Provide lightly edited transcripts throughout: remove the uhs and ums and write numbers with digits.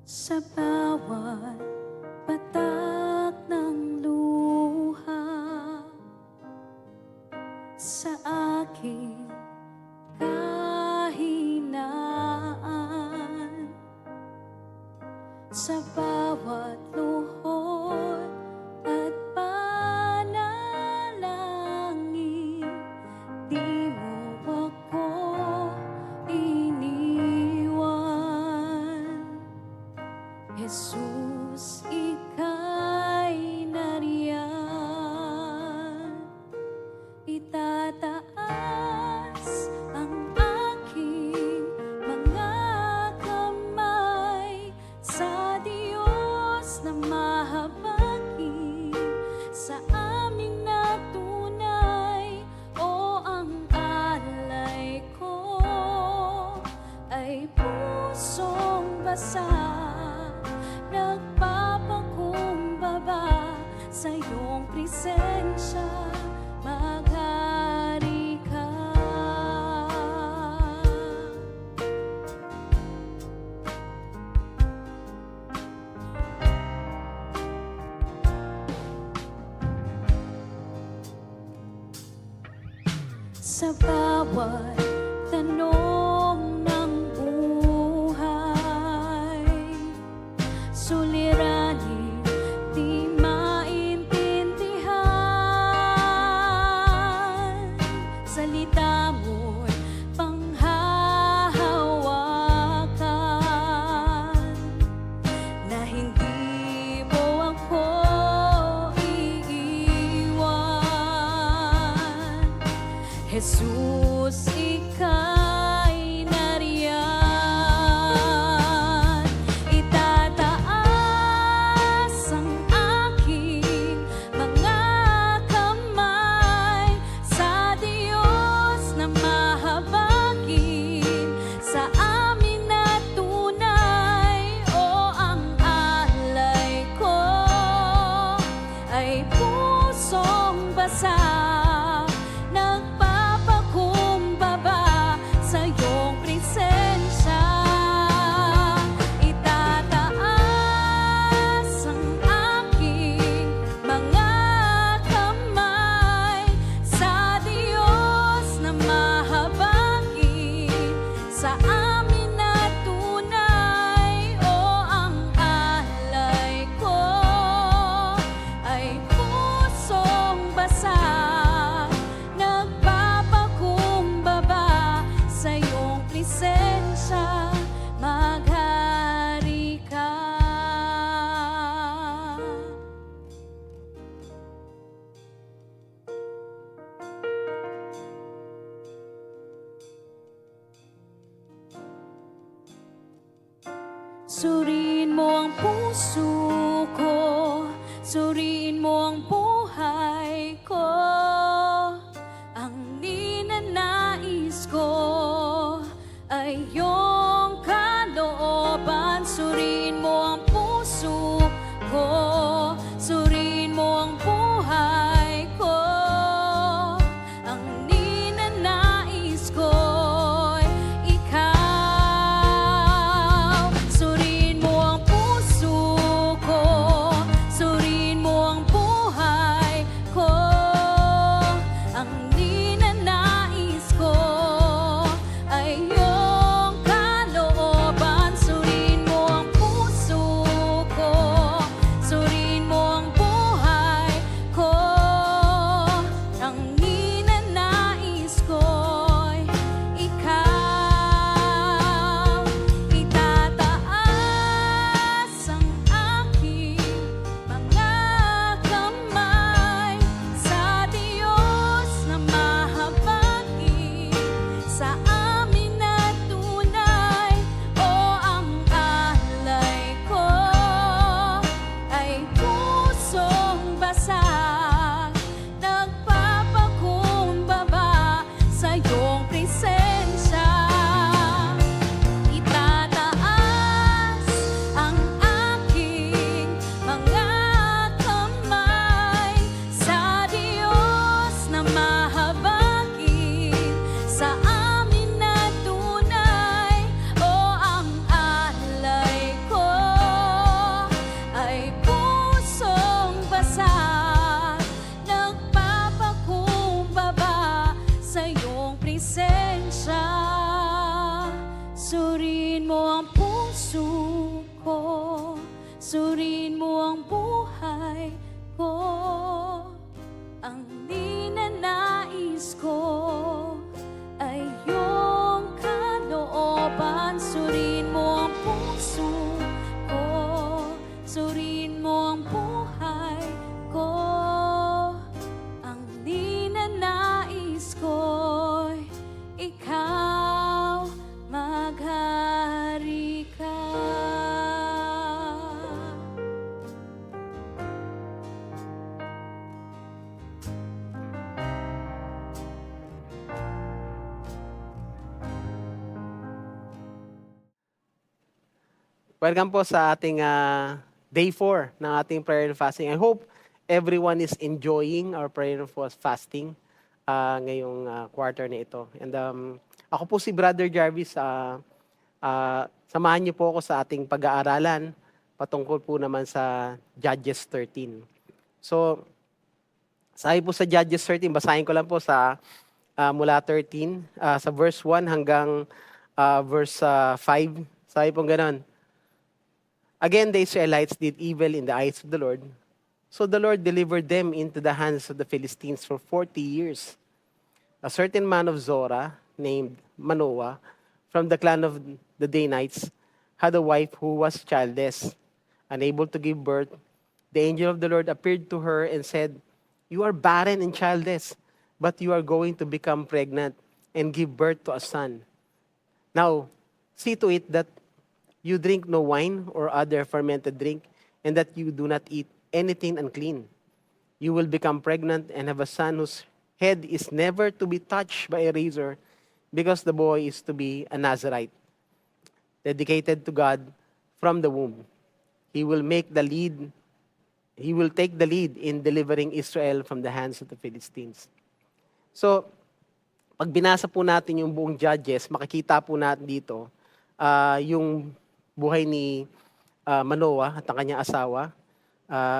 Sa bawat patak ng luha sa aking kahinaan, sa bawat luhod at panalangin, di mo ako iniwan. Jesus, ika'y nariyan. Itataas ang aking mga kamay sa Diyos na mahabagin, sa aming natunay. O ang alay ko ay pusong basa, nagpapakumbaba sa iyong presensya. Maghari ka. Sa bawat tanong ng buhay, suliranin, di maintindihan. Salita mo'y panghahawakan, na hindi mo ako iiwan. Jesus, ika'y nariyan. Itataas ang aking mga kamay sa Diyos na mahabagin, sa amin na tunay. O ang alay ko ay pusong basa, nagpapakumbaba sa iyong presensya. Itataas ang aking mga kamay sa Diyos na mahabagin, sa amin na tunay. O ang alay ko ay pusong basa, nagpapakumbaba sa iyong presensya. Maghari ka. Suriin mo ang puso ko, suriin mo ang buhay ko. Ang ninanais ko ay iyong kalooban. Suriin mo ang puso ko, suriin mo ang buhay ko. Ang ninanais ko'y ikaw. Suriin mo ang puso ko, suriin mo ang buhay mo ang puso ko, suriin mo ang buhay ko. Ang ninanais ko ay iyong kalooban. Suriin mo ang puso ko, suriin mo ang buhay ko. Ang ninanais ko'y ikaw maghari ka. Welcome po sa ating day 4 ng ating prayer and fasting. I hope everyone is enjoying our prayer and fasting ngayong quarter na ito. And ako po si Brother Jarvis. Samahan niyo po ako sa ating pag-aaralan patungkol po naman sa Judges 13. So, sabi po sa Judges 13, basahin ko lang po sa mula 13, sa verse 1 hanggang verse 5. Sabi po gano'n. Again, the Israelites did evil in the eyes of the Lord. So the Lord delivered them into the hands of the Philistines for 40 years. A certain man of Zorah, named Manoah, from the clan of the Danites, had a wife who was childless. Unable to give birth, the angel of the Lord appeared to her and said, "You are barren and childless, but you are going to become pregnant and give birth to a son. Now, see to it that you drink no wine or other fermented drink, and that you do not eat anything unclean. You will become pregnant and have a son whose head is never to be touched by a razor, because the boy is to be a Nazirite, dedicated to God from the womb. He will take the lead in delivering Israel from the hands of the Philistines." So, pag binasa po natin yung buong Judges, makikita po natin dito yung buhay ni Manoah at ang kanyang asawa,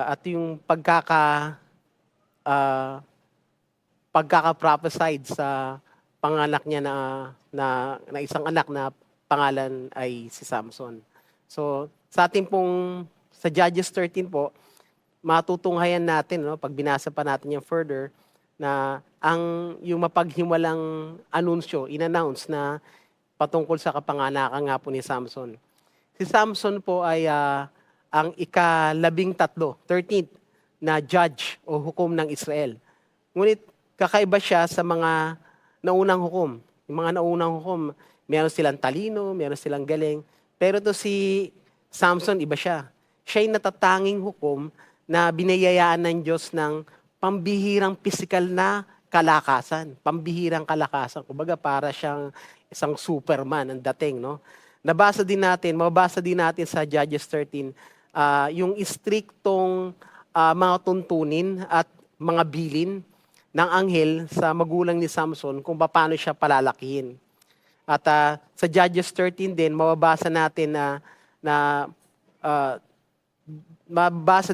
at yung pagkaka-prophesied sa panganak niya na isang anak na pangalan ay si Samson. So, sa Judges 13 po, matutunghayan natin, no, pag binasa pa natin yung further, na yung mapaghiwalang anunsyo, in-announce na patungkol sa kapanganakan nga po ni Samson. Si Samson po ay ang ika-13, 13th na judge o hukom ng Israel. Ngunit kakaiba siya sa mga naunang hukom. Yung mga naunang hukom, meron silang talino, meron silang galing. Pero to si Samson, iba siya. Siya'y natatanging hukom na binayayaan ng Diyos ng pambihirang pisikal na kalakasan. Pambihirang kalakasan. Kumbaga para siyang isang Superman ang dating, no? Mababasa din natin sa Judges 13, yung istriktong mga tuntunin at mga bilin ng anghel sa magulang ni Samson kung paano siya palalakihin. At sa Judges 13 din, mababasa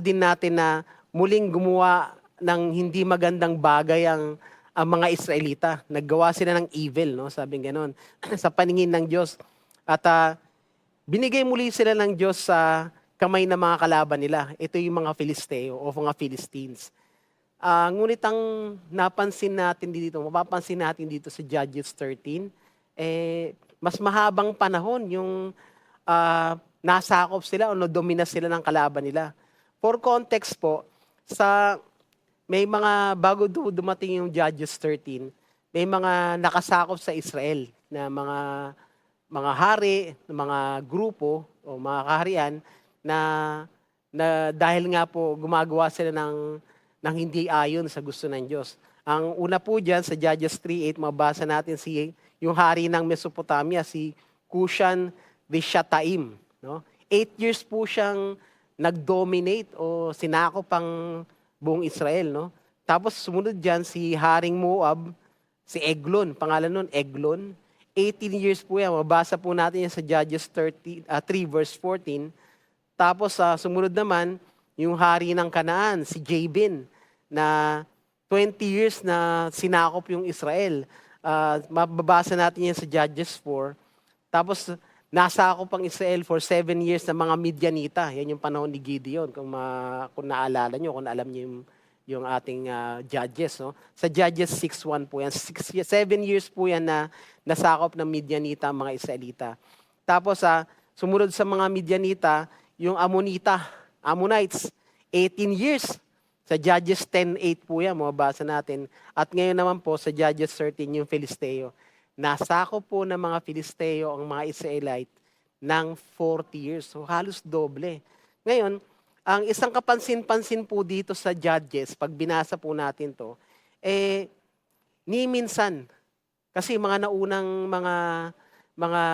din natin na muling gumawa ng hindi magandang bagay ang mga Israelita. Naggawa sila ng evil, no? Sabing gano'n, sa paningin ng Diyos. At binigay muli sila ng Diyos sa kamay ng mga kalaban nila. Ito yung mga Filisteo o mga Philistines. Ngunit ang mapapansin natin dito sa Judges 13, mas mahabang panahon yung nasakop sila o nadomina sila ng kalaban nila. For context po, may mga bago dumating yung Judges 13, may mga nakasakop sa Israel na mga hari, mga grupo o mga kaharian na dahil nga po gumagawa sila ng hindi ayon sa gusto ng Diyos. Ang una po dyan sa Judges 3:8, mabasa natin yung hari ng Mesopotamia, si Cushan-Rishathaim. No? 8 years po siyang nag-dominate o sinakop ang buong Israel. No? Tapos sumunod dyan si Haring Moab, si Eglon, pangalan nun Eglon. 18 years po yan. Mabasa po natin yan sa Judges 3 verse 14. Tapos sumunod naman, yung hari ng Kanaan, si Jabin, na 20 years na sinakop yung Israel. Mababasa natin yan sa Judges 4. Tapos Nasakop ang Israel for 7 years ng mga Midianita. Yan yung panahon ni Gideon. Kung naalala nyo, kung alam nyo yung ating Judges. No? Sa Judges 6:1 po yan. 7 years po yan na nasakop ng Midianita ang mga Israelita. Tapos sumunod sa mga Midianita, yung Ammonites, 18 years. Sa Judges 10:8 po yan, mababasa natin. At ngayon naman po sa Judges 13, yung Filisteo. Nasakop po ng mga Filisteo ang mga Israelite ng 40 years. So halos doble. Ngayon, ang isang kapansin-pansin po dito sa Judges, pag binasa po natin to, ni minsan, kasi mga naunang mga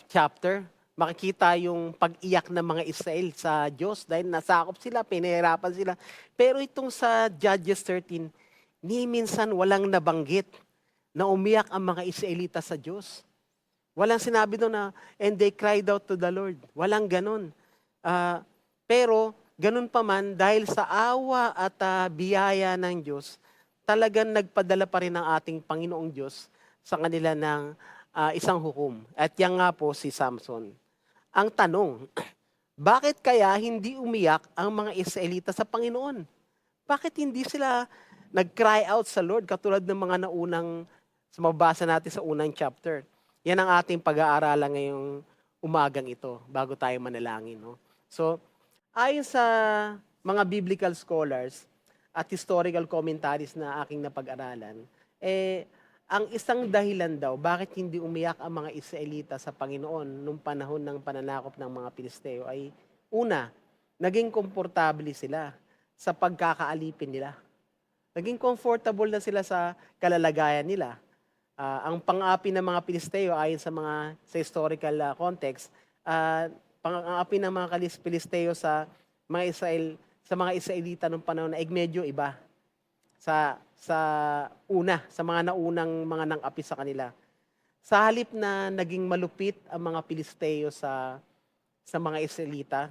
chapter, makikita yung pag-iyak ng mga Israel sa Diyos dahil nasakop sila, pinahirapan sila. Pero itong sa Judges 13, ni minsan walang nabanggit na umiyak ang mga Israelita sa Diyos. Walang sinabi doon na, and they cried out to the Lord. Walang ganun. Pero, ganun pa man, dahil sa awa at biyaya ng Diyos, talagang nagpadala pa rin ang ating Panginoong Diyos sa kanila ng isang hukom. At yan nga po si Samson. Ang tanong, bakit kaya hindi umiyak ang mga Israelita sa Panginoon? Bakit hindi sila nag-cry out sa Lord katulad ng mga naunang mabasa natin sa unang chapter? Yan ang ating pag-aaralan ngayong umagang ito bago tayo manalangin. No? So, ayon sa mga biblical scholars at historical commentaries na aking napag-aralan, ang isang dahilan daw bakit hindi umiyak ang mga Israelita sa Panginoon nung panahon ng pananakop ng mga Pilisteo ay una, naging komportable sila sa pagkakaalipin nila. Naging comfortable na sila sa kalalagayan nila. Ang pang-api ng mga Pilisteo ayon sa historical context, pang-api ng mga Pilisteo sa mga Israelita nung panahon na medyo iba sa mga naunang mga nang-api sa kanila. Sa halip na naging malupit ang mga Pilisteo sa mga Israelita,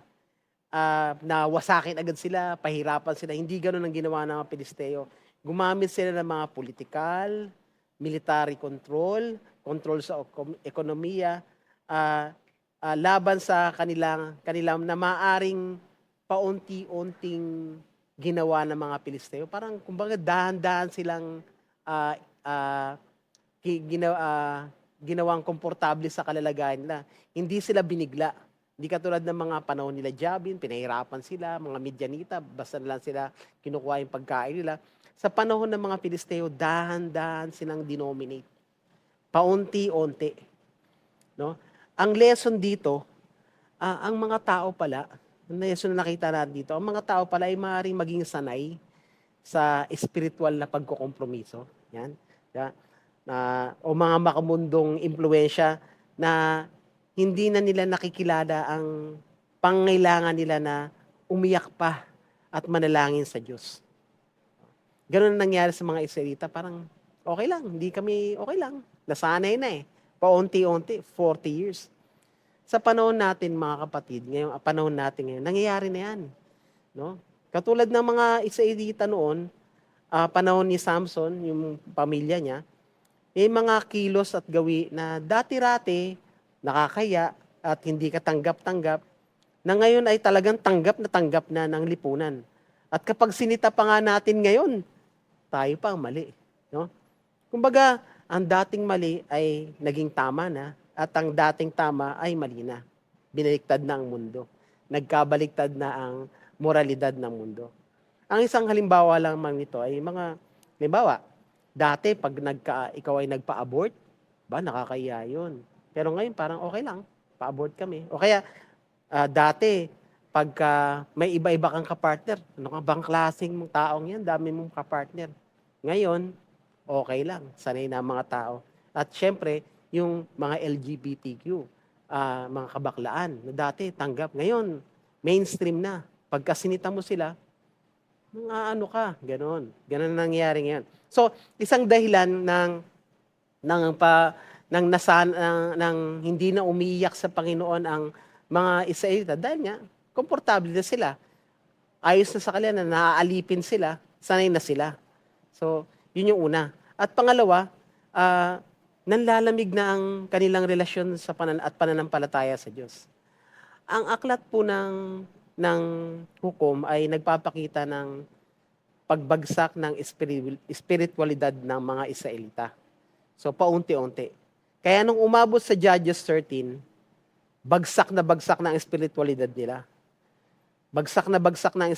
na wasakin agad sila, pahirapan sila, hindi ganoon ang ginawa ng mga Pilisteo. Gumamit sila ng mga political, military control sa ekonomiya, laban sa kanilang na maaring paunti-unting ginawa ng mga Pilisteo. Parang kumbaga dahan-dahan silang ginawang komportable sa kalalagayan nila. Hindi sila binigla. Hindi katulad ng mga panahon nila Jabin, pinahirapan sila, mga Midianita, basta na lang sila kinukuha yung pagkain nila. Sa panahon ng mga Pilisteo, dahan-dahan silang denominate. Paunti-unti. No? Ang lesson dito, ang mga tao pala, ang lesson na nakita natin dito, ang mga tao pala ay maaaring maging sanay sa spiritual na pagkukompromiso. Yan. O mga makamundong impluensya na hindi na nila nakikilala ang pangailangan nila na umiyak pa at manalangin sa Diyos. Ganun ang nangyari sa mga Israelita. Parang okay lang, okay lang. Nasanay na paunti-unti, 40 years. Sa panahon natin, mga kapatid, panahon natin ngayon, nangyayari na yan. No? Katulad ng mga Israelita noon, panahon ni Samson, yung pamilya niya, may mga kilos at gawi na dati-rati, nakakaya at hindi ka tanggap-tanggap, na ngayon ay talagang tanggap na ng lipunan. At kapag sinita pa nga natin ngayon, tayo pa ang mali. No? Kumbaga, ang dating mali ay naging tama na, at ang dating tama ay mali na. Binaliktad na ang mundo. Nagkabaliktad na ang moralidad ng mundo. Ang isang halimbawa lamang nito ay halimbawa, dati pag ikaw ay nagpa-abort, nakakaya yun. Pero ngayon parang okay lang, pa-abort kami. O kaya, dati, pagka may iba-iba kang kapartner, ano ka bang klaseng mong taong yan, dami mong kapartner. Ngayon, okay lang, sanay na mga tao. At syempre, yung mga LGBTQ, mga kabaklaan, na dati tanggap. Ngayon, mainstream na. Pagka sinita mo sila, ano ka, ganon. Ganon nangyayari ngayon. So, isang dahilan ng hindi na umiiyak sa Panginoon ang mga Israelita dahil nga, komportable na sila. Ayos na sa kanila na naaalipin sila, sanay na sila. So, yun yung una. At pangalawa, nanlalamig na ang kanilang relasyon sa at pananampalataya sa Diyos. Ang aklat po ng hukom ay nagpapakita ng pagbagsak ng espiritualidad ng mga Israelita. So paunti-unti. Kaya nung umabot sa Judges 13, bagsak na bagsak na ang espiritualidad nila. Bagsak na bagsak na ang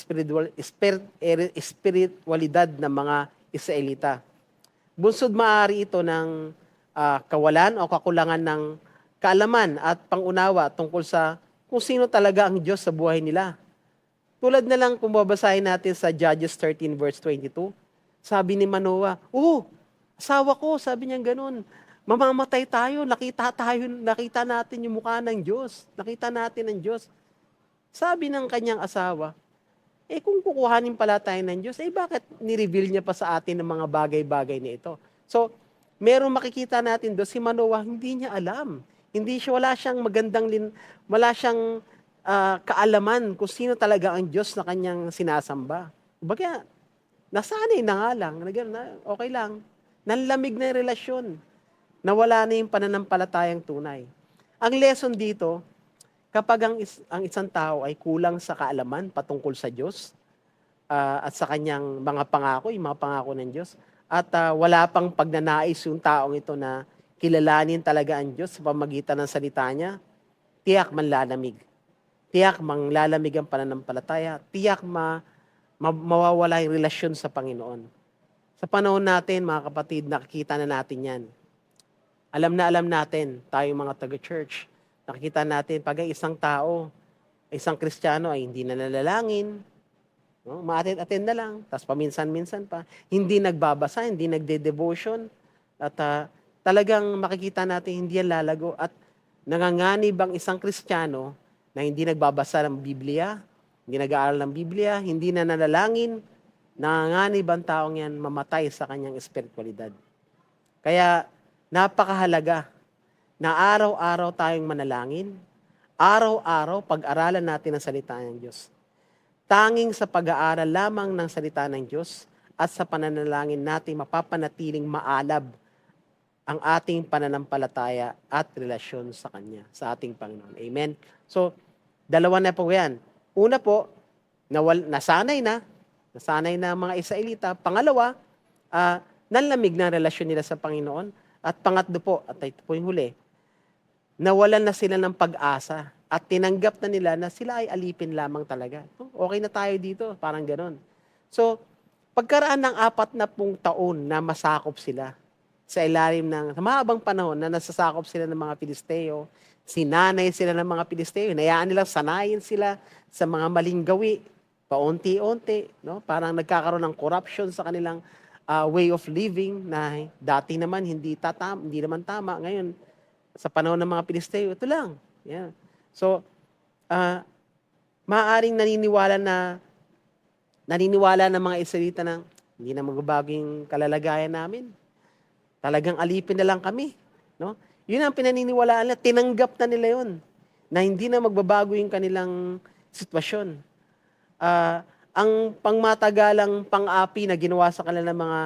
espiritualidad ng mga Israelita. Bunsod maaari ito ng kawalan o kakulangan ng kaalaman at pangunawa tungkol sa kung sino talaga ang Diyos sa buhay nila. Tulad na lang kung babasahin natin sa Judges 13 verse 22, sabi ni Manoah, asawa ko, sabi niya ganun, mamamatay tayo, nakita natin yung mukha ng Diyos, nakita natin ang Diyos. Sabi ng kanyang asawa, kung kukuhanin pala tayo ng Diyos, bakit ni-reveal niya pa sa atin ang mga bagay-bagay na ito? So, merong makikita natin doon, si Manoah, hindi niya alam. Wala siyang kaalaman kung sino talaga ang Diyos na kanyang sinasamba. Kumbaga, nasanay na nga lang, okay lang. Nanlamig na yung relasyon. Nawala na yung pananampalatayang tunay. Ang lesson dito, kapag ang isang tao ay kulang sa kaalaman patungkol sa Diyos at sa kanyang mga pangako, yung mga pangako ng Diyos, at wala pang pagnanais yung taong ito na kilalanin talaga ang Diyos sa pamagitan ng salita niya, tiyak manlalamig. Tiyak manglalamig ang pananampalataya. Tiyak mawawala yung relasyon sa Panginoon. Sa panahon natin, mga kapatid, nakikita na natin yan. Alam natin, tayong mga taga-church, nakikita natin, pag ang isang tao, isang Kristiyano ay hindi na nalalangin, no? Ma-attend na lang, tapos paminsan-minsan pa, hindi nagbabasa, hindi nagde-devotion, at talagang makikita natin hindi yan lalago, at nanganganib ang isang Kristiyano na hindi nagbabasa ng Biblia, hindi nag-aaral ng Biblia, hindi na nanalangin, nanganganib ang taong yan mamatay sa kanyang espiritualidad. Kaya napakahalaga na araw-araw tayong manalangin, araw-araw pag-aralan natin ang salita ng Diyos. Tanging sa pag-aaral lamang ng salita ng Diyos at sa pananalangin natin mapapanatiling maalab ang ating pananampalataya at relasyon sa Kanya, sa ating Panginoon. Amen? So, dalawa na po yan. Una po, nasanay na ang mga Israelita. Pangalawa, nanlamig na ang relasyon nila sa Panginoon. At pangatlo po, at ito po yung huli, nawalan na sila ng pag-asa at tinanggap na nila na sila ay alipin lamang talaga. Okay na tayo dito, parang ganon. So, pagkaraan ng 40 taon na masakop sila sa ilalim sa mahabang panahon na nasasakop sila ng mga Pilisteo, sinanay sila ng mga Pilisteo, hinayaan nila, sanayin sila sa mga maling gawi, paunti-unti, no? Parang nagkakaroon ng corruption sa kanilang way of living na dati naman hindi naman tama. Ngayon, sa panahon ng mga Pilisteo, ito lang. Yeah. So, maaaring naniniwala ng mga Israelita na hindi na magbabago yung kalalagayan namin. Talagang alipin na lang kami. No? Yun ang pinaniniwalaan nila. Tinanggap na nila yun. Na hindi na magbabago yung kanilang sitwasyon. Ang pangmatagalang pang-api na ginawa sa kanila ng mga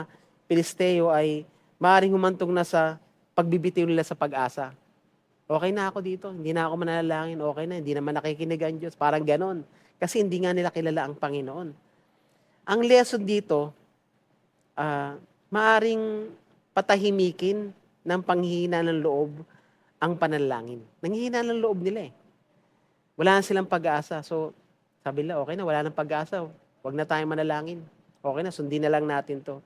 Pilisteo ay maaaring humantong na sa pagbibitiw nila sa pag-asa. Okay na ako dito, hindi na ako mananalangin, okay na, hindi naman nakikinig ang Diyos. Parang ganon. Kasi hindi nga nila kilala ang Panginoon. Ang lesson dito, maaring patahimikin ng panghihina ng loob ang panalangin. Nanghihina ng loob nila eh. Wala na silang pag-asa. So, sabi nila, okay na, wala nang pag-asa. Huwag na tayong manalangin. Okay na, sundin na lang natin to.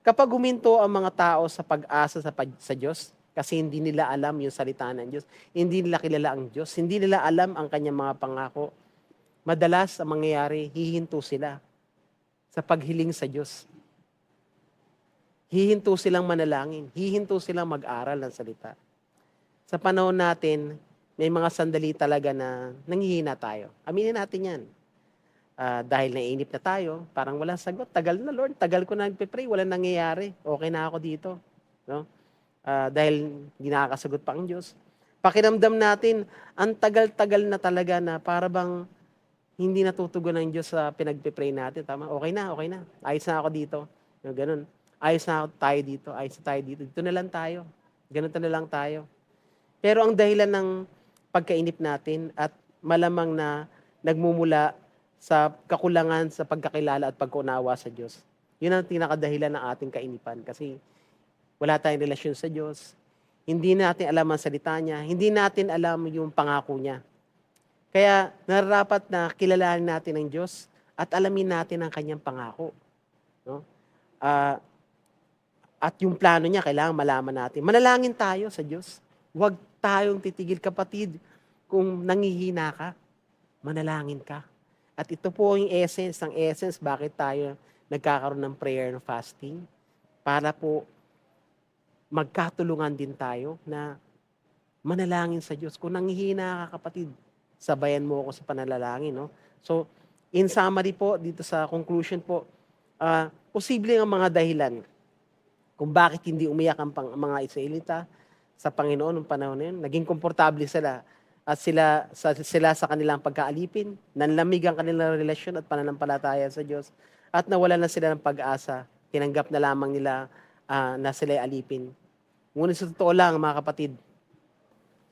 Kapag huminto ang mga tao sa pag-asa sa Diyos, kasi hindi nila alam yung salita ng Diyos, hindi nila kilala ang Diyos, hindi nila alam ang kanyang mga pangako, madalas ang mangyayari, hihinto sila sa paghiling sa Diyos. Hihinto silang manalangin, hihinto silang mag-aral ng salita. Sa panahon natin, may mga sandali talaga na nanghihina tayo. Aminin natin yan. Dahil naiinip na tayo, parang walang sagot. Tagal na, Lord. Tagal ko na nagpe-pray. Walang nangyayari. Okay na ako dito. No? Dahil hindi nakakasagot pa ang Diyos. Pakiramdam natin, ang tagal-tagal na talaga na para bang hindi natutugon ng Diyos sa pinagpe-pray natin. Tama? Okay na. Ayos na ako dito. No, ganun. Ayos na tayo dito. Dito na lang tayo. Ganun na lang tayo. Pero ang dahilan ng pagkainip natin at malamang na nagmumula sa kakulangan sa pagkakilala at pagkaunawa sa Diyos. Yun ang pinakadahilan ng ating kainipan kasi wala tayong relasyon sa Diyos. Hindi natin alam ang salita niya. Hindi natin alam yung pangako niya. Kaya nararapat na kilalanin natin ang Diyos at alamin natin ang kanyang pangako. No? Ah, at yung plano niya, kailangan malaman natin. Manalangin tayo sa Diyos. Huwag tayong titigil, kapatid. Kung nangihina ka, manalangin ka. At ito po yung essence bakit tayo nagkakaroon ng prayer and fasting. Para po magkatulungan din tayo na manalangin sa Diyos. Kung nanghihina ka, kapatid, sabayan mo ako sa panalangin. No? So, in summary po, dito sa conclusion po, posible ang mga dahilan kung bakit hindi umiyak ang mga Israelita sa Panginoon noong panahon na yun. Naging komportable sila at sila sa kanilang pagkaalipin, nanlamig ang kanilang relasyon at pananampalataya sa Diyos at nawalan na sila ng pag-asa. Tinanggap na lamang nila na sila alipin. Ngunit sa totoo lang, mga kapatid,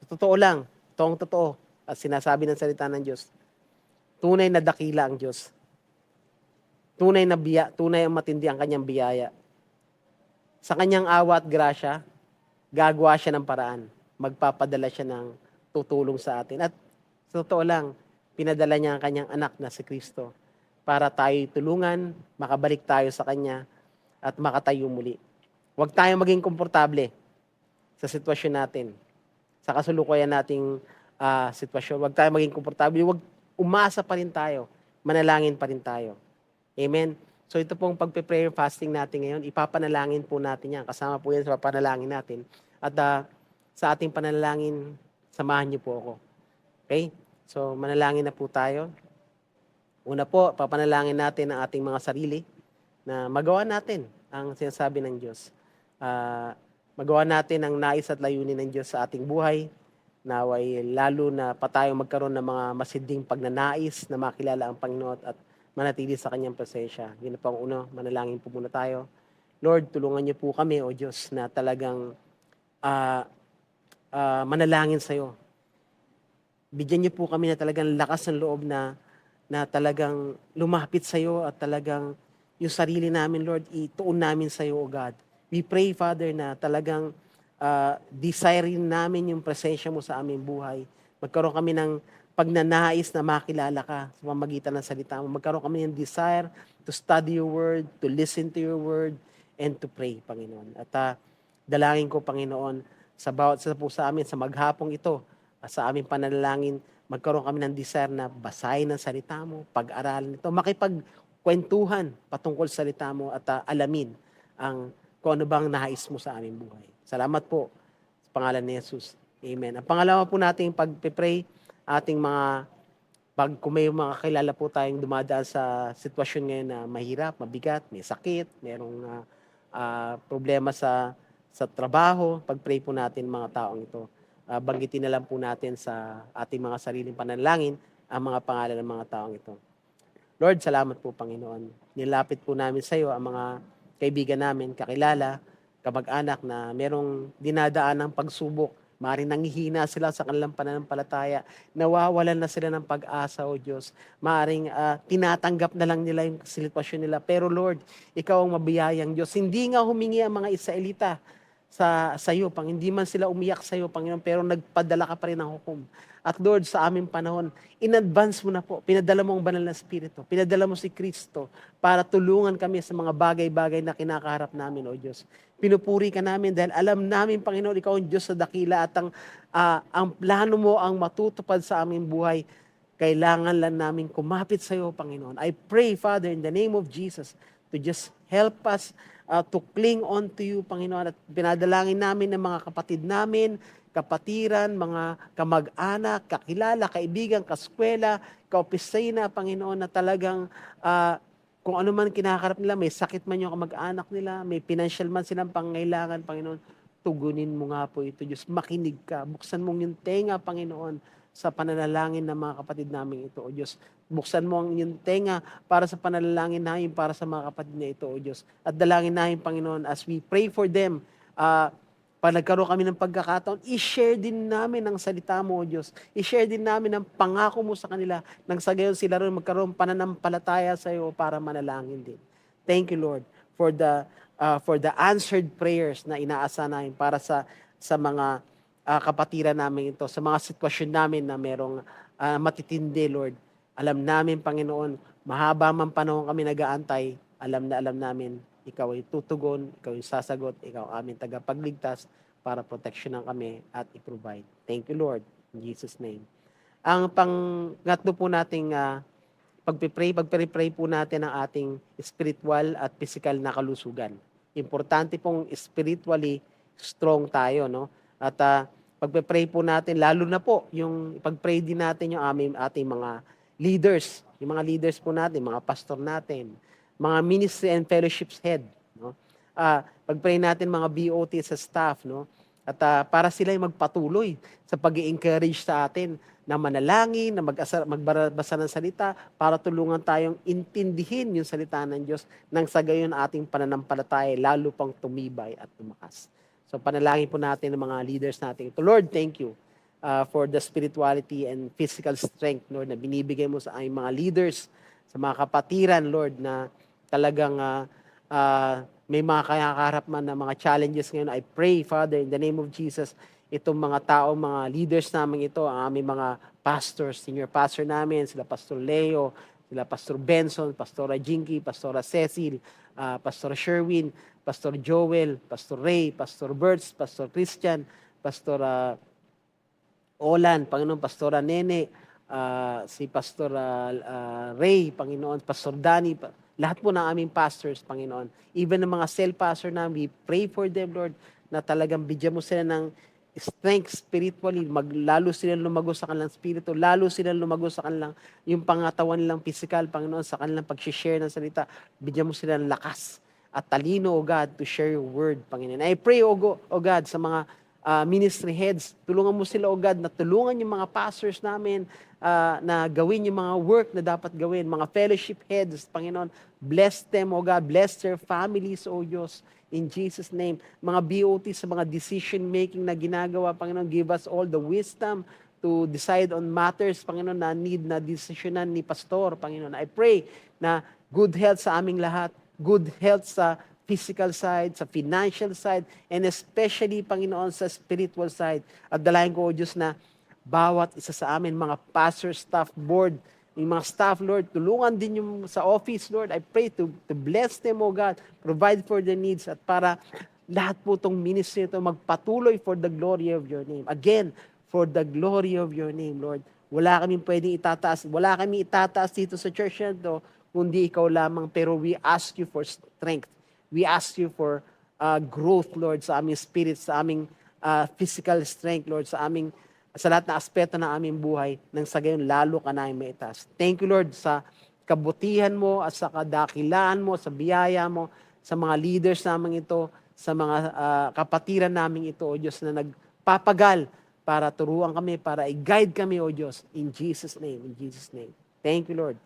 sa totoo lang, totoo, at sinasabi ng salita ng Diyos, tunay na dakila ang Diyos. Tunay ang matindi ang kanyang biyaya. Sa kanyang awa at grasya, gagawa siya ng paraan. Magpapadala siya ng tutulong sa atin. At sa totoo lang, pinadala niya ang kanyang anak na si Kristo para tayo tulungan, makabalik tayo sa kanya at makatayo muli. Huwag tayong maging komportable sa sitwasyon natin, sa kasulukuyan nating sitwasyon. Huwag tayong maging komportable. Huwag umasa pa rin tayo. Manalangin pa rin tayo. Amen? So ito pong pagpe-prayer fasting natin ngayon, ipapanalangin po natin yan. Kasama po yan sa panalangin natin. At sa ating panalangin, samahan niyo po ako. Okay? So manalangin na po tayo. Una po, papanalangin natin ang ating mga sarili na magawa natin ang sinasabi ng Diyos. Magawa natin ang nais at layunin ng Diyos sa ating buhay. Naway lalo na pa tayo magkaroon ng mga masiding pagnanais na makilala ang Panginoon at manatili sa kanyang presensya. Yun na po ang uno, manalangin po muna tayo. Lord, tulungan niyo po kami, O Diyos, na talagang manalangin sa iyo. Bigyan niyo po kami na talagang lakas ng loob na talagang lumapit sa iyo at talagang yung sarili namin, Lord, ituon namin sa iyo, O God. We pray, Father, na talagang desiring namin yung presensya mo sa aming buhay. Magkaroon kami ng pagnanais na makilala ka sa pamamagitan ng salita mo. Magkaroon kami ng desire to study your word, to listen to your word, and to pray, Panginoon. At dalangin ko, Panginoon, sa bawat isa po sa amin, sa maghapong ito, sa aming panalangin, magkaroon kami ng desire na basahin ang salita mo, pag-aralan ito, makipagkwentuhan patungkol sa salita mo at alamin kung ano bang nais mo sa aming buhay. Salamat po sa pangalan ni Jesus. Amen. Ang pangalawa po nating pag-pray, ating kung may mga kilala po tayong dumadaan sa sitwasyon ngayon na mahirap, mabigat, may sakit, mayroong problema sa trabaho, pag-pray po natin mga taong ito. Banggitin na lang po natin sa ating mga sariling panalangin ang mga pangalan ng mga taong ito. Lord, salamat po, Panginoon. Nilapit po namin sa iyo ang mga kaibigan namin, kakilala, kamag-anak na merong dinadaan ng pagsubok. Maaaring nanghihina sila sa kanilang pananampalataya. Nawawalan na sila ng pag-asa, O Diyos. Maaaring tinatanggap na lang nila yung sitwasyon nila. Pero Lord, Ikaw ang mabiyayang Diyos. Hindi nga humingi ang mga Israelita sa iyo, hindi man sila umiyak sa iyo, Panginoon, pero nagpadala ka pa rin ng hukom. At Lord, sa aming panahon, in advance mo na po, pinadala mo ang banal na Espiritu, pinadala mo si Kristo para tulungan kami sa mga bagay-bagay na kinakaharap namin, O Diyos. Pinupuri ka namin dahil alam namin, Panginoon, Ikaw ang Diyos sa dakila at ang plano mo ang matutupad sa aming buhay. Kailangan lang namin kumapit sa iyo, Panginoon. I pray, Father, in the name of Jesus, to just help us to cling on to you, Panginoon. At pinadalangin namin ng mga kapatid namin, kapatiran, mga kamag-anak, kakilala, kaibigan, kaskwela, kaopisina, Panginoon, na talagang kung ano man kinakarap nila, may sakit man yung kamag-anak nila, may financial man silang pangailangan, Panginoon, tugunin mo nga po ito, Diyos. Makinig ka, buksan mong yung tenga, Panginoon, sa pananalangin ng mga kapatid namin ito, O Diyos. Buksan mo ang inyong tenga para sa pananalangin namin, para sa mga kapatid na ito, O Diyos. At dalangin namin, Panginoon, as we pray for them, Pag nagkaroon kami ng pagkakataon, i-share din namin ang salita mo, O Diyos. I-share din namin ang pangako mo sa kanila nang sa gayon sila rin magkaroon pananampalataya sa iyo para manalangin din. Thank you, Lord, for the answered prayers na inaasa namin para sa mga kapatiran namin ito, sa mga sitwasyon namin na merong matitindi, Lord. Alam namin, Panginoon, mahaba man panahon kami nag-aantay, alam na alam namin, ikaw ay tutugon, ikaw ay sasagot, ikaw ang aming tagapagligtas para proteksyonan kami at i-provide. Thank you, Lord. In Jesus' name. Ang pangatlo po nating pagpipray po natin ang ating spiritual at physical na kalusugan. Importante pong spiritually strong tayo, no? At pagpipray po natin, lalo na po, yung pagpray din natin yung ating mga leaders, yung mga leaders po natin, mga pastor natin, mga ministry and fellowships head, no? Pagpray natin mga BOT sa staff, no? At para sila yung magpatuloy sa pag-i-encourage sa atin na manalangin, na magbasa ng salita para tulungan tayong intindihin yung salita ng Diyos nang sa gayon ating pananampalataya lalo pang tumibay at tumakas. So panalangin po natin ng mga leaders natin ito. Lord, thank you for the spirituality and physical strength, Lord, na binibigay mo sa aming mga leaders, sa mga kapatiran, Lord, na talagang may mga kakaharap man na mga challenges ngayon. I pray, Father, in the name of Jesus, itong mga tao, mga leaders namin ito, ang aming mga pastors, senior pastor namin, sila Pastor Leo, sila Pastor Benson, Pastora Jinky, Pastora Cecil, Pastor Sherwin, Pastor Joel, Pastor Ray, Pastor Bertz, Pastor Christian, Pastor Olan, Panginoon, Pastora Nene, si Pastor Ray, Panginoon, Pastor Danny, lahat po ng aming pastors, Panginoon. Even ng mga cell pastor namin, we pray for them, Lord, na talagang bigyan mo sila ng strength spiritually, lalo silang lumago sa kanilang spirito, lalo silang lumago sa kanilang, yung pangatawan nilang physical, Panginoon, sa kanilang pag-share ng salita, bigyan mo sila ng lakas at talino, O God, to share your word, Panginoon. I pray, O God, sa mga ministry heads, tulungan mo sila, O God, na tulungan yung mga pastors namin na gawin yung mga work na dapat gawin, mga fellowship heads, Panginoon, bless them, O God, bless their families, O Diyos, in Jesus' name. Mga BOT sa mga decision-making na ginagawa, Panginoon, give us all the wisdom to decide on matters, Panginoon, na need na desisyonan ni Pastor, Panginoon. I pray na good health sa aming lahat, good health sa physical side, sa financial side, and especially, Panginoon, sa spiritual side. At dalayan ko, O Diyos, na bawat isa sa amin, mga pastor, staff, board, yung mga staff, Lord, tulungan din yung sa office, Lord. I pray to bless them, O God, provide for their needs, at para lahat po itong ministry ito magpatuloy for the glory of your name. Again, for the glory of your name, Lord. Wala kaming pwedeng itataas. Wala kami itataas dito sa church na ito, kundi ikaw lamang. Pero we ask you for strength. We ask you for growth, Lord, sa aming spirit, sa aming physical strength, Lord, sa lahat na aspeto ng aming buhay, nang sa gayon lalo ka namin maitaas. Thank you, Lord, sa kabutihan mo at sa kadakilaan mo, sa biyaya mo, sa mga leaders namin ito, sa mga kapatiran namin ito, O Diyos, na nagpapagal para turuan kami, para i-guide kami, O Diyos, in Jesus' name, in Jesus' name. Thank you, Lord.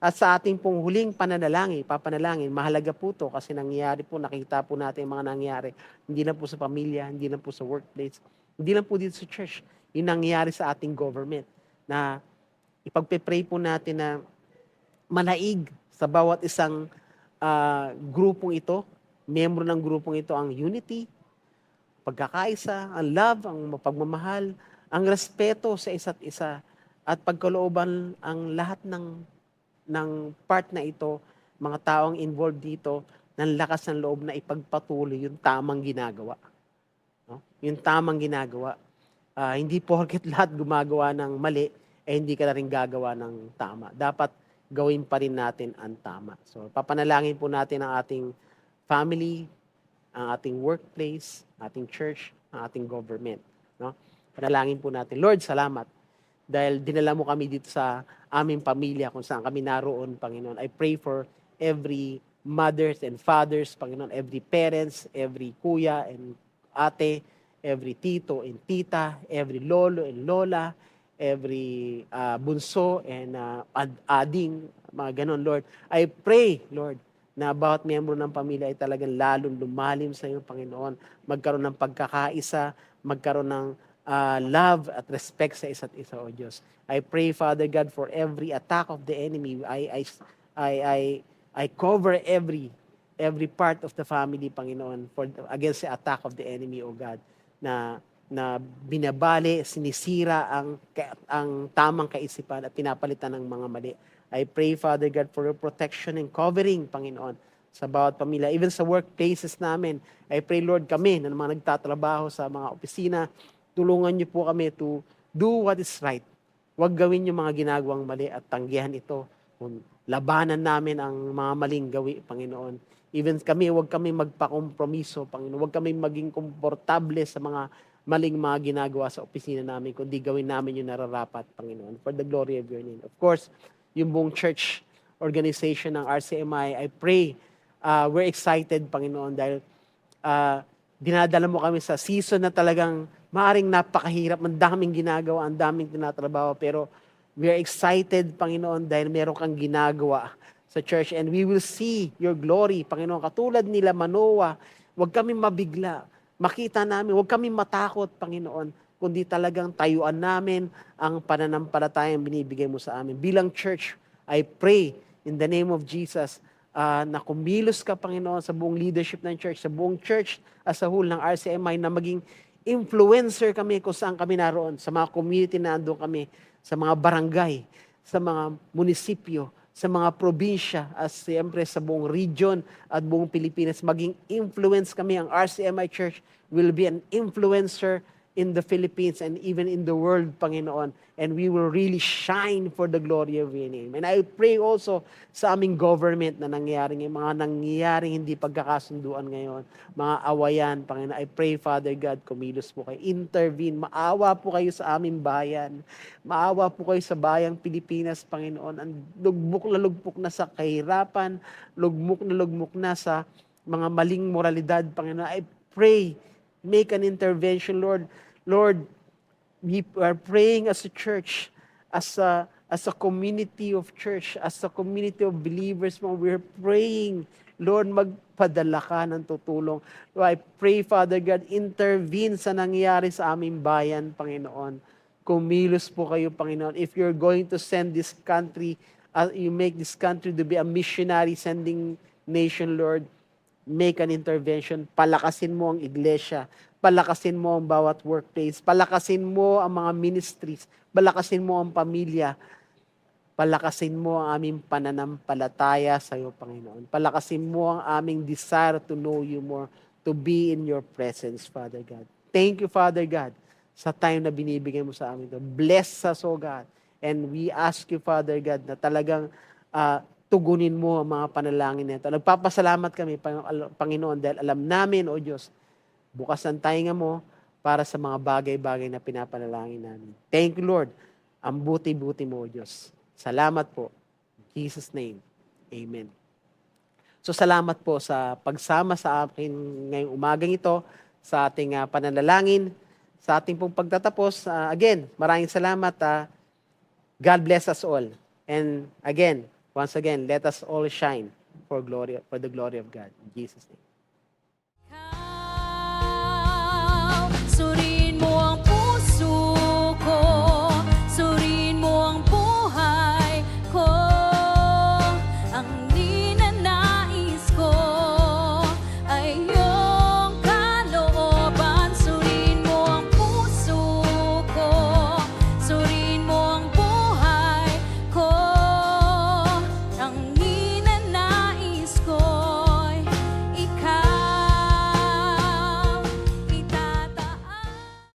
At sa ating pong huling papanalangin, mahalaga po to kasi nangyayari po, nakita po natin yung mga nangyayari. Hindi lang po sa pamilya, hindi lang po sa workplace, hindi lang po dito sa church. Yung nangyayari sa ating government na ipagpe-pray po natin na manaig sa bawat isang grupong ito, membro ng grupong ito, ang unity, pagkakaisa, ang love, ang pagmamahal, ang respeto sa isa't isa, at pagkalooban ang lahat ng part na ito, mga taong involved dito, ng lakas ng loob na ipagpatuloy yung tamang ginagawa. No? Yung tamang ginagawa. Hindi porket lahat gumagawa ng mali, hindi ka na rin gagawa ng tama. Dapat gawin pa rin natin ang tama. So, papanalangin po natin ang ating family, ang ating workplace, ating church, ang ating government. No? Panalangin po natin, Lord, salamat. Dahil dinala mo kami dito sa aming pamilya kung saan kami naroon, Panginoon. I pray for every mothers and fathers, Panginoon, every parents, every kuya and ate, every tito and tita, every lolo and lola, every bunso and ading, mga ganon, Lord. I pray, Lord, na bawat miyembro ng pamilya ay talagang lalong lumalim sa iyo, Panginoon. Magkaroon ng pagkakaisa, magkaroon ng love at respect sa isa't isa, O Diyos. I pray, Father God, for every attack of the enemy. I cover every part of the family, Panginoon, against the attack of the enemy, O God, na binabali, sinisira ang tamang kaisipan at pinapalitan ng mga mali. I pray, Father God, for your protection and covering, Panginoon, sa bawat pamilya. Even sa workplaces namin, I pray, Lord, kami na mga nagtatrabaho sa mga opisina, tulungan niyo po kami to do what is right. Huwag gawin yung mga ginagawang mali at tanggihan ito. Labanan namin ang mga maling gawi, Panginoon. Even kami, huwag kami magpakompromiso, Panginoon. Huwag kami maging komportable sa mga maling mga ginagawa sa opisina namin, kundi gawin namin yung nararapat, Panginoon, for the glory of your name. Of course, yung buong church organization ng RCMI, I pray, we're excited, Panginoon, dahil dinadala mo kami sa season na talagang maaring napakahirap, ang daming ginagawa, ang daming tinatrabaho, pero we are excited, Panginoon, dahil meron kang ginagawa sa church and we will see your glory, Panginoon. Katulad nila Manoah, huwag kami mabigla. Makita namin, huwag kami matakot, Panginoon, kundi talagang tayuan namin ang pananampalatayang binibigay mo sa amin. Bilang church, I pray in the name of Jesus na kumilos ka, Panginoon, sa buong leadership ng church, sa buong church as a whole ng RCMI, na maging influencer kami kung saan kami naroon, sa mga community na andun kami, sa mga barangay, sa mga munisipyo, sa mga probinsya, at siyempre sa buong region at buong Pilipinas. Maging influence kami. Ang RCMI Church will be an influencer in the Philippines and even in the world, Panginoon. And we will really shine for the glory of your name. And I pray also sa aming government na nangyayaring, mga nangyayaring hindi pagkakasunduan ngayon, mga awayan, Panginoon. I pray, Father God, kumilos po kayo. Intervene. Maawa po kayo sa aming bayan. Maawa po kayo sa bayang Pilipinas, Panginoon. Ang lugmok na sa kahirapan, lugmok na sa mga maling moralidad, Panginoon. I pray, make an intervention, Lord. Lord, we are praying as a church, as a community of church, as a community of believers, we're praying, Lord, magpadala ka ng tutulong. Lord, I pray, Father God, intervene sa nangyayari sa aming bayan, Panginoon. Kumilos po kayo, Panginoon. If you're going to send this country, you make this country to be a missionary sending nation, Lord, make an intervention. Palakasin mo ang iglesia. Palakasin mo ang bawat workplace. Palakasin mo ang mga ministries. Palakasin mo ang pamilya. Palakasin mo ang aming pananampalataya sa iyo, Panginoon. Palakasin mo ang aming desire to know you more, to be in your presence, Father God. Thank you, Father God, sa time na binibigay mo sa amin. Bless us, O God. And we ask you, Father God, na talagang tugunin mo ang mga panalangin nito. Nagpapasalamat kami, Panginoon, dahil alam namin, O Diyos, bukas ang tainga mo para sa mga bagay-bagay na pinapanalangin namin. Thank you, Lord. Ang buti-buti mo, O Diyos. Salamat po. In Jesus' name. Amen. So salamat po sa pagsama sa akin ngayong umagang ito, sa ating pananalangin, sa ating pong pagtatapos. Again, maraming salamat. God bless us all. And again, once again, let us all shine for the glory of God. In Jesus' name.